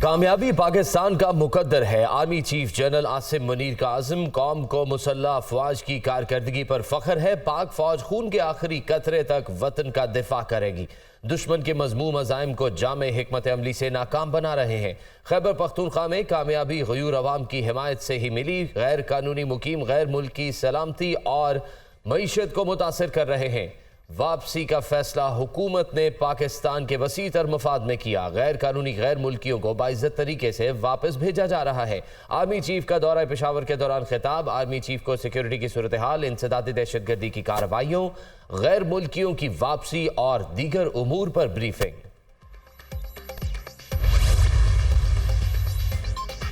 कामयाबी पाकिस्तान का मुकद्दर है। Army chief general Asim Munir का आज़म, कौम को मुसल्लह अफवाज की कारकर्दगी पर फख्र है। पाक फौज खून के आखिरी कतरे तक वतन का दिफा करेगी। दुश्मन के मजमूम अज़ाइम को जामे हिकमत अमली से नाकाम बना रहे हैं। खैबर पख्तूनख्वा में कामयाबी गयूर अवाम की हिमायत से ही मिली। गैर कानूनी मुकीम गैर मुल्की सलामती और मईशत को मुतासर कर रहे हैं। वापसी का फैसला हुकूमत ने पाकिस्तान के वसी तर मफाद में किया। गैर कानूनी गैर मुल्कियों को बाइज्जत तरीके से वापस भेजा जा रहा है। आर्मी चीफ का दौरा पेशावर के दौरान खिताब। आर्मी चीफ को सिक्योरिटी की सूरत हाल, इंसदादी दहशतगर्दी की कार्रवाइयों, गैर मुल्कियों की वापसी और दीगर उमूर पर ब्रीफिंग।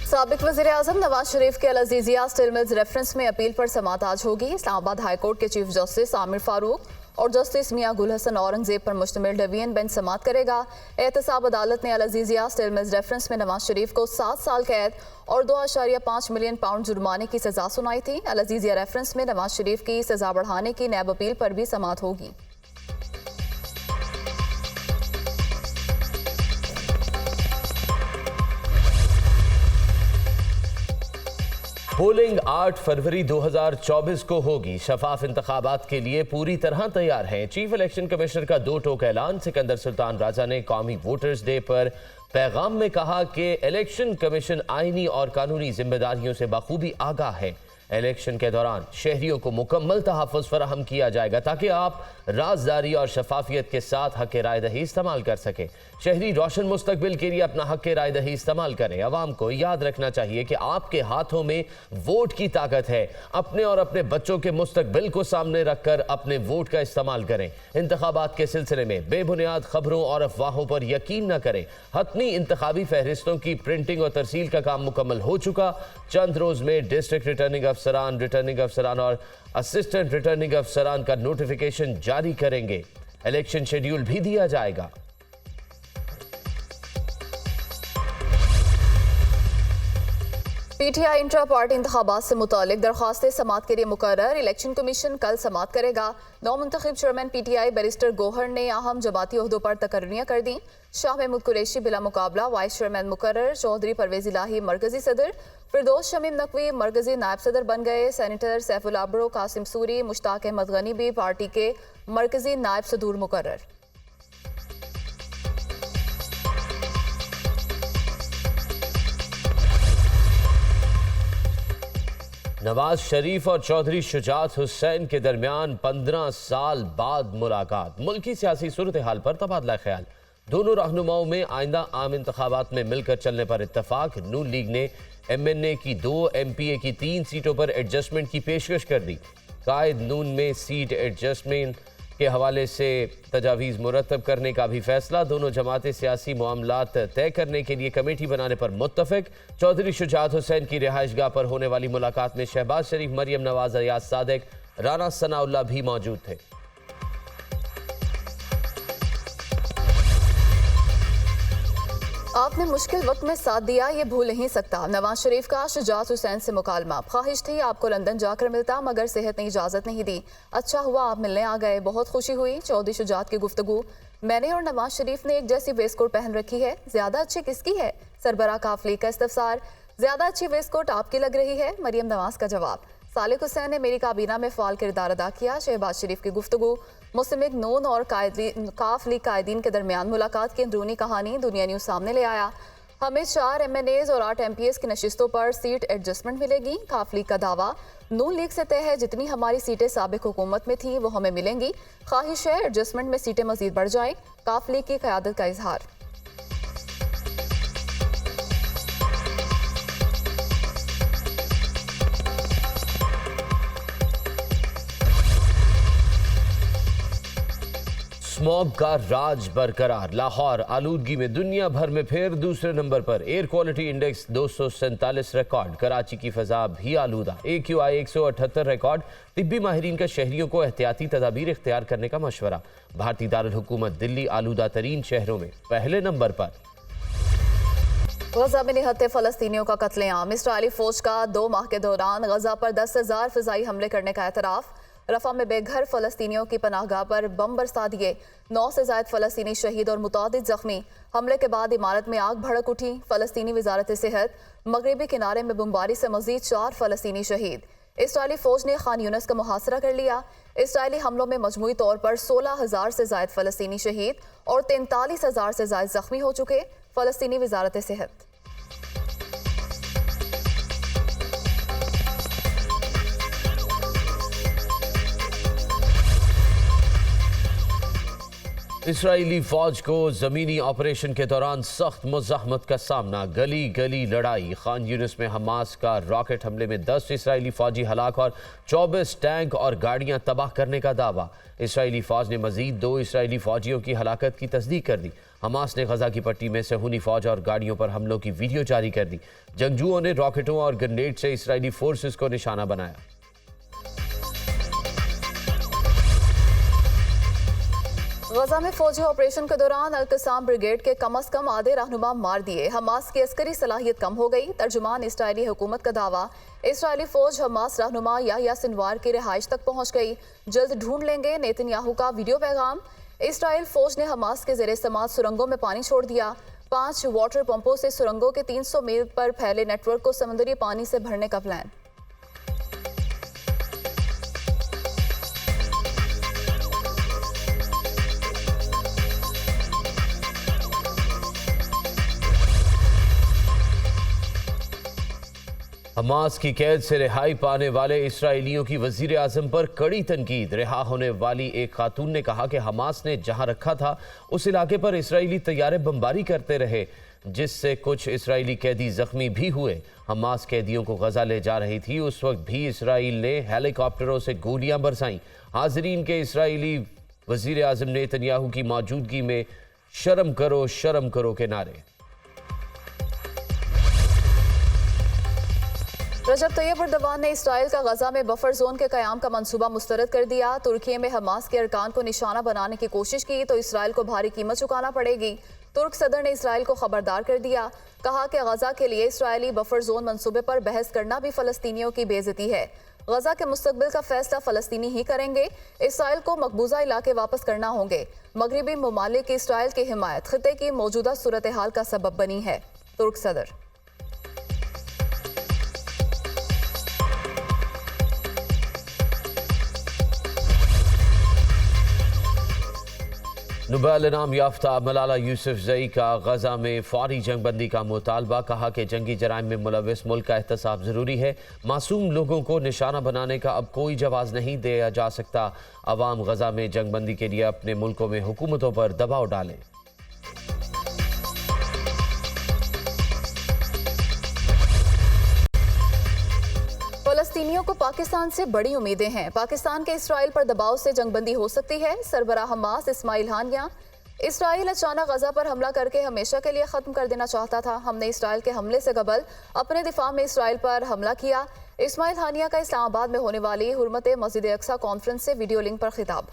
साबिक वज़ीर-ए-आज़म नवाज शरीफ के अल-अज़ीज़िया स्टील मिल्स रेफरेंस में अपील पर समाअत आज होगी। इस्लामाबाद हाई कोर्ट के चीफ जस्टिस आमिर फारूक और जस्टिस मियां गुल हसन औरंगजेब पर मुश्तमिल डिवीजन बेंच समाअत करेगा। एहतसाब अदालत ने अल-अज़ीज़िया स्टील मिल्स रेफरेंस में नवाज शरीफ को 7 साल कैद और 2.5 मिलियन पाउंड जुर्माने की सजा सुनाई थी। अल-अज़ीज़िया रेफरेंस में नवाज शरीफ की सजा बढ़ाने की नैब अपील पर भी समाअत होगी। पोलिंग 8 फरवरी 2024 को होगी। शफाफ इंतखाबात के लिए पूरी तरह तैयार हैं। चीफ इलेक्शन कमिश्नर का 2 टोक ऐलान। सिकंदर सुल्तान राजा ने कौमी वोटर्स डे पर पैगाम में कहा कि इलेक्शन कमीशन आईनी और कानूनी जिम्मेदारियों से बखूबी आगाह है। इलेक्शन के दौरान शहरियों को मुकम्मल तहफ़्फ़ुज़ फराहम किया जाएगा ताकि आप राजदारी और शफाफियत के साथ हक़ राय दही इस्तेमाल कर सकें। शहरी रोशन मुस्तकबिल के लिए अपना हक़ राय दही इस्तेमाल करें। अवाम को याद रखना चाहिए कि आपके हाथों में वोट की ताकत है। अपने और अपने बच्चों के मुस्तकबिल को सामने रखकर अपने वोट का इस्तेमाल करें। इंतखाबात के सिलसिले में बेबुनियाद खबरों और अफवाहों पर यकीन न करें। हतमी इंतखाबी फहरिस्तों की प्रिंटिंग और तरसील का काम मुकम्मल हो चुका। चंद रोज में डिस्ट्रिक्ट रिटर्निंग अफसरान और असिस्टेंट रिटर्निंग अफसरान का नोटिफिकेशन जारी करेंगे। इलेक्शन शेड्यूल भी दिया जाएगा। पीटीआई इंट्रा पार्टी इंतखाबात से मुतालिक दरख्वास्तें समाअत के लिए मुकर्रर। इलेक्शन कमीशन कल समाअत करेगा। नौ मुंतखब चेयरमैन पीटीआई बैरिस्टर गोहर ने अहम जमाती ओहदों पर तकर्रियां कर दी। शाह महमूद कुरैशी बिला मुकाबला वाइस चेयरमैन मुकर्रर। चौधरी परवेज इलाही मरकजी सदर, फिरदौस शमीम नकवी मरकजी नायब सदर बन गए। सेनेटर सैफुल आबरो, कासिम सूरी, मुश्ताक अहमद गनी भी पार्टी के मरकजी नायब सदूर मुकर्रर। नवाज शरीफ और चौधरी शुजात हुसैन के दरमियान 15 साल बाद मुलाकात। मुल्की सियासी सूरत हाल पर तबादला ख्याल। दोनों रहनुमाओं में आइंदा आम इंतखाबात में मिलकर चलने पर इत्तफाक। नून लीग ने MNA की 2, MPA की 3 सीटों पर एडजस्टमेंट की पेशकश कर दी। कायद नून में सीट एडजस्टमेंट के हवाले से तजावीज़ मुरतब करने का भी फैसला। दोनों जमातें सियासी मामलात तय करने के लिए कमेटी बनाने पर मुत्तफिक। चौधरी शुजात हुसैन की रिहाइशगाह पर होने वाली मुलाकात में शहबाज शरीफ, मरियम नवाज, रियाज सादिक, राना सनाउल्लाह भी मौजूद थे। आपने मुश्किल वक्त में साथ दिया, ये भूल नहीं सकता। नवाज शरीफ का शुजात हुसैन से मुकालमा। ख्वाहिश थी आपको लंदन जाकर मिलता, मगर सेहत ने इजाज़त नहीं दी। अच्छा हुआ आप मिलने आ गए, बहुत खुशी हुई। चौधरी शुजात की गुफ्तगू। मैंने और नवाज शरीफ ने एक जैसी वेस्ट कोट पहन रखी है, ज्यादा अच्छी किसकी है? सरबरा काफली का इस्तफसार। ज्यादा अच्छी वेस्ट कोट आपकी लग रही है, मरियम नवाज का जवाब। सालिक हुसैन ने मेरी काबीना में फ़ाल किरदार अदा किया। शहबाज शरीफ की गुफ्तगू। मुस्लिम लीग नून और काफ लीग कायदीन के दरमियान मुलाकात की अंदरूनी कहानी दुनिया न्यूज़ सामने ले आया। हमें 4 MNAs और 8 MPAs की नशिस्तों पर सीट एडजस्टमेंट मिलेगी। काफ लीग का दावा। नून लीग से तय है जितनी हमारी सीटें साबिक हुकूमत में थी वो हमें मिलेंगी। ख्वाहिश है एडजस्टमेंट में सीटें मजीद बढ़ जाएं। काफ लीग की क़यादत का इजहार। स्मॉग का राज बरकरार। लाहौर आलूदगी में दुनिया भर में फिर दूसरे नंबर पर। Air quality index 247 record. Karachi की फजा भी आलूदा। AQI 178 record. तिब्बी माहिरीन का शहरियों को एहतियाती तदाबीर इख्तियार करने का मशवरा। भारतीय दारुल हुकूमत दिल्ली आलूदा तरीन शहरों में पहले नंबर पर। गजा में निहत्ते फ़लस्तीनियों का कत्लेआम। इस्राएली फौज का 2 माह के दौरान गजा पर 10,000 फ़िज़ाई हमले करने का एतराफ़। रफा में बेघर फलस्तीनियों की पनाहगाह पर बम बरसा दिए, 9 से ज्यादा फलस्तीनी शहीद और मुतादिद जख्मी। हमले के बाद इमारत में आग भड़क उठी। फलस्तीनी वजारत सेहत, मगरबी किनारे में बमबारी से मजीद 4 फलस्तीनी शहीद। इसराइली फौज ने खान यूनिस का मुहासरा कर लिया। इसराइली हमलों में मजमूई तौर पर 16,000 से ज्यादा फलस्तीनी शहीद और 43,000 से ज्यादा जख्मी हो चुके। फलस्तीनी वजारत सेहत। इसराइली फौज को जमीनी ऑपरेशन के दौरान सख्त मुज़ाहमत का सामना, गली गली लड़ाई। खान यूनिस में हमास का रॉकेट हमले में 10 इसराइली फौजी हलाक और 24 टैंक और गाड़ियां तबाह करने का दावा। इसराइली फौज ने मजीद 2 इसराइली फौजियों की हलाकत की तस्दीक कर दी। हमास ने गजा की पट्टी में सहूनी फौज और गाड़ियों पर हमलों की वीडियो जारी कर दी। जंगजुओं ने रॉकेटों और ग्रेनेड से इसराइली फोर्सेस को निशाना बनाया। गजा में फौजी ऑपरेशन के दौरान अल-कसाम ब्रिगेड के कम से कम आधे रहनुमा मार दिए। हमास की अस्करी सलाहियत कम हो गई। तर्जुमान इसराइली हुकूमत का दावा। इसराइली फौज हमास रहनुमा याह्या सिनवार की रिहाइश तक पहुंच गई। जल्द ढूंढ लेंगे नेतन्याहू का वीडियो पैगाम। इसराइल फौज ने हमास के ज़ेरे इस्तेमाल सुरंगों में पानी छोड़ दिया। 5 वाटर पंपों से सुरंगों के 300 मील पर फैले नेटवर्क को समुद्री पानी से भरने का प्लान। हमास की कैद से रिहाई पाने वाले इसराइलियों की वजीर आजम पर कड़ी तनकीद। रिहा होने वाली एक खातून ने कहा कि हमास ने जहां रखा था उस इलाके पर इसराइली तैयारे बमबारी करते रहे, जिससे कुछ इसराइली कैदी जख्मी भी हुए। हमास कैदियों को गजा ले जा रही थी, उस वक्त भी इसराइल ने हेलीकॉप्टरों से गोलियां बरसाईं। हाजरीन के इसराइली वजीर आजम नेतन्याहू की मौजूदगी में शर्म करो के नारे। रजब तैयब एर्दोगान ने इसराइल का गजा में बफर जोन के कयाम का मंसूबा मुस्तरद कर दिया। तुर्की में हमास के अरकान को निशाना बनाने की कोशिश की तो इसराइल को भारी कीमत चुकाना पड़ेगी। तुर्क सदर ने इसराइल को खबरदार कर दिया। कहा कि गजा के लिए इसराइली बफर जोन मंसूबे पर बहस करना भी फलस्तीनियों की बेइज्जती है। गजा के मुस्तकबिल का फैसला फलस्तीनी ही करेंगे। इसराइल को मकबूजा इलाके वापस करना होंगे। मगरबी ममालिक इसराइल की हिमायत खिते की मौजूदा सूरत हाल का सबब बनी है। तुर्क सदर। नोबेल इनाम याफ्ता मलाला यूसुफजई का गजा में फौरी जंगबंदी का मुतालबा। कहा कि जंगी जराइम में मुलविस मुल्क का एहतसाब ज़रूरी है। मासूम लोगों को निशाना बनाने का अब कोई जवाब नहीं दिया जा सकता। अवाम गजा में जंगबंदी के लिए अपने मुल्कों में हुकूमतों पर दबाव डालें। फलस्तीनियों को पाकिस्तान से बड़ी उम्मीदें हैं। पाकिस्तान के इसराइल पर दबाव से जंगबंदी हो सकती है। सरबराह हमास इस्माइल हानिया। इसराइल अचानक गजा पर हमला करके हमेशा के लिए खत्म कर देना चाहता था। हमने इसराइल के हमले से कबल अपने दिफा में इसराइल पर हमला किया। इस्माइल हानिया का इस्लामाबाद में होने वाली हुर्मत मस्जिद अक्सा कॉन्फ्रेंस से वीडियो लिंक पर खिताब।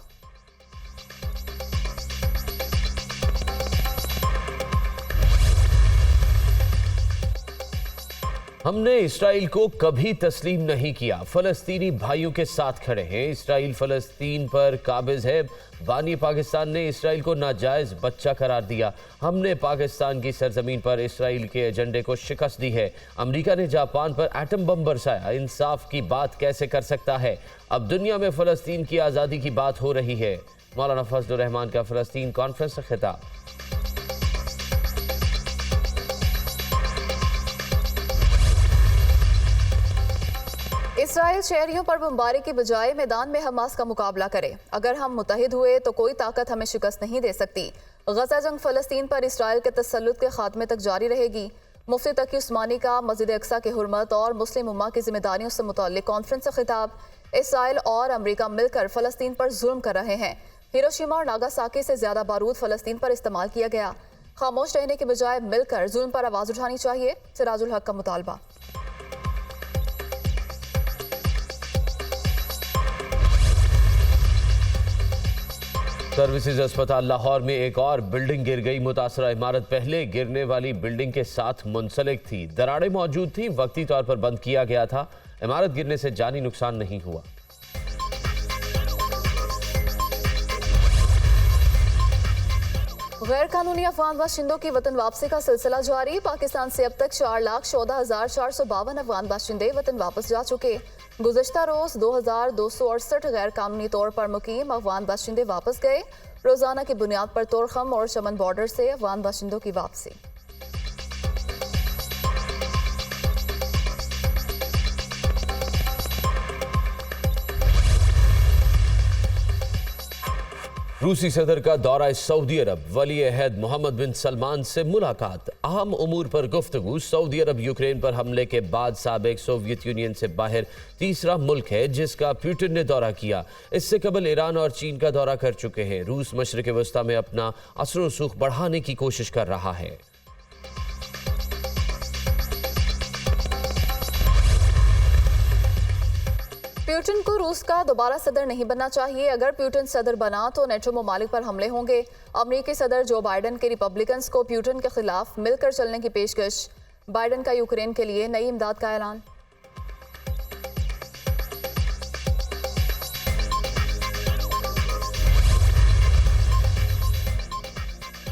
हमने इसराइल को कभी तस्लीम नहीं किया। फलस्तीनी भाइयों के साथ खड़े हैं। इसराइल फलस्तीन पर काबिज है। बानी पाकिस्तान ने इसराइल को नाजायज बच्चा करार दिया। हमने पाकिस्तान की सरजमीन पर इसराइल के एजेंडे को शिकस्त दी है। अमेरिका ने जापान पर एटम बम बरसाया। इंसाफ की बात कैसे कर सकता है? अब दुनिया में फलस्तीन की आज़ादी की बात हो रही है। मौलाना फजलुर रहमान का फलस्तीन कॉन्फ्रेंस से खिताब। इसराइल शहरियों पर बमबारी की बजाय मैदान में हमास का मुकाबला करे। अगर हम मुत्तहिद हुए तो कोई ताकत हमें शिकस्त नहीं दे सकती। गजा जंग फलस्तीन पर इसराइल के तसल्लुत के खात्मे तक जारी रहेगी। मुफ्ती तकी उस्मानी का मस्जिद अक्सा की हुर्मत और मुस्लिम उम्मा की जिम्मेदारियों से मुताल्लिक कॉन्फ्रेंस से खिताब। इसराइल और अमेरिका मिलकर फलस्तीन पर जुल्म कर रहे हैं। हिरोशिमा और नागासाकी से ज्यादा बारूद फलस्तीन पर इस्तेमाल किया गया। खामोश रहने के बजाय मिलकर जुल्म पर आवाज उठानी चाहिए। सिराजुल हक का मुतालबा। सर्विसेज अस्पताल लाहौर में एक और बिल्डिंग गिर गई। मुतासरा इमारत पहले गिरने वाली बिल्डिंग के साथ मुंसलिक थी। दरारें मौजूद थी। वक्ती तौर पर बंद किया गया था। इमारत गिरने से जानी नुकसान नहीं हुआ। गैर कानूनी अफगान बाशिंदों की वतन वापसी का सिलसिला जारी। पाकिस्तान से अब तक 4,14,452 अफगान बाशिंदे वतन वापस जा चुके। गुज़श्ता रोज 2,268 गैर कानूनी तौर पर मुकीम अफगान बाशिंदे वापस गए। रोजाना की बुनियाद पर तोरखम और चमन बॉर्डर से अफगान बाशिंदों की वापसी। रूसी सदर का दौरा सऊदी अरब, वली अहद मोहम्मद बिन सलमान से मुलाकात, अहम उमूर पर गुफ्तगू। सऊदी अरब यूक्रेन पर हमले के बाद साबिक सोवियत यूनियन से बाहर तीसरा मुल्क है जिसका पुतिन ने दौरा किया। इससे कबल ईरान और चीन का दौरा कर चुके हैं। रूस मशरिक वस्ता में अपना असर व सुख बढ़ाने की कोशिश कर रहा है। पुतिन को रूस का दोबारा सदर नहीं बनना चाहिए। अगर पुतिन सदर बना तो नेटो ममालिक पर हमले होंगे। अमेरिकी सदर जो बाइडन के रिपब्लिकन्स को पुतिन के खिलाफ मिलकर चलने की पेशकश। बाइडन का यूक्रेन के लिए नई इमदाद का ऐलान।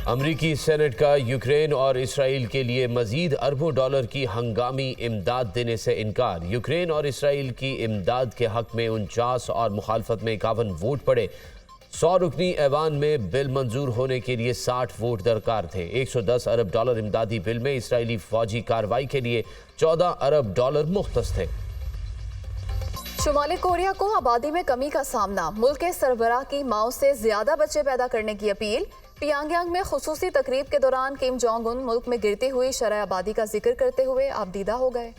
अमरीकी सेनेट का यूक्रेन और इसराइल के लिए मजीद अरबों डॉलर की हंगामी इमदाद देने से इनकार। यूक्रेन और इसराइल की इमदाद के हक में 49 और मुखालफत में 51 वोट पड़े। 100 रुकनी ऐवान में बिल मंजूर होने के लिए 60 वोट दरकार थे। 110 अरब डॉलर इमदादी बिल में इसराइली फौजी कार्रवाई के लिए 14 अरब डॉलर मुख्तस थे। शुमाली कोरिया को आबादी में कमी का सामना। मुल्क के सरबराह की माओ से ज्यादा बच्चे पैदा करने की अपील। पियांगयांग में खुसूसी तकरीब के दौरान किम जोंग उन मुल्क में गिरती हुई शरह आबादी का जिक्र करते हुए आपदीदा हो गए।